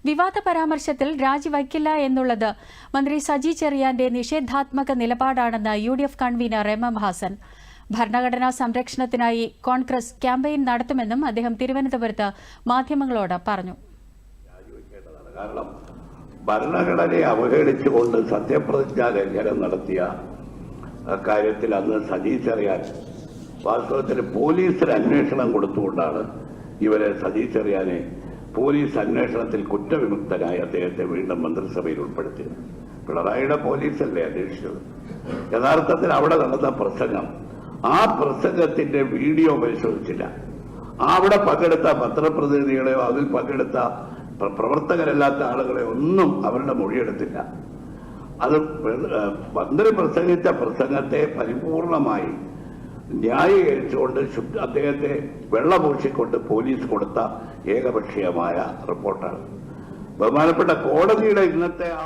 വിവാദ പരാമർശത്തിൽ രാജിവയ്ക്കില്ല എന്നുള്ളത് മന്ത്രി സജി ചെറിയാന്റെ നിഷേധാത്മക നിലപാടാണെന്ന് UDF കൺവീനർ MM ഹാസൻ. ഭരണഘടനാ സംരക്ഷണത്തിനായി കോൺഗ്രസ് ക്യാമ്പയിൻ നടത്തുമെന്നും അദ്ദേഹം തിരുവനന്തപുരത്ത് മാധ്യമങ്ങളോട് പറഞ്ഞു. കാരണം ഭരണഘടനയെ അവഹേളിച്ചുകൊണ്ട് സത്യപ്രതിജ്ഞാ ലംഘനം നടത്തിയ കാര്യത്തിൽ അന്ന് സജി ചെറിയാൻ വാസ്തവത്തിൽ പോലീസിന് അന്വേഷണം കൊടുത്തുകൊണ്ടാണ് ഇവരെ സജി ചെറിയാനെ പോലീസ് അന്വേഷണത്തിൽ കുറ്റവിമുക്തനായി അദ്ദേഹത്തെ വീണ്ടും മന്ത്രിസഭയിൽ ഉൾപ്പെടുത്തിയത്. പിണറായിയുടെ പോലീസല്ലേ അന്വേഷിച്ചത്. യഥാർത്ഥത്തിൽ അവിടെ നടന്ന പ്രസംഗം, ആ പ്രസംഗത്തിന്റെ വീഡിയോ പരിശോധിച്ചില്ല. അവിടെ പങ്കെടുത്ത പത്രപ്രതിനിധികളെയോ അതിൽ പങ്കെടുത്ത പ്രവർത്തകരല്ലാത്ത ആളുകളെ ഒന്നും അവരുടെ മൊഴിയെടുത്തില്ല. അത് മന്ത്രി പ്രസംഗിച്ച പ്രസംഗത്തെ പരിപൂർണമായി ന്യായീകരിച്ചുകൊണ്ട് അദ്ദേഹത്തെ വെള്ളപൂശിക്കൊണ്ട് പോലീസ് കൊടുത്ത ഏകപക്ഷീയമായ റിപ്പോർട്ടാണ്. ബഹുമാനപ്പെട്ട കോടതിയുടെ ഇന്നത്തെ ആ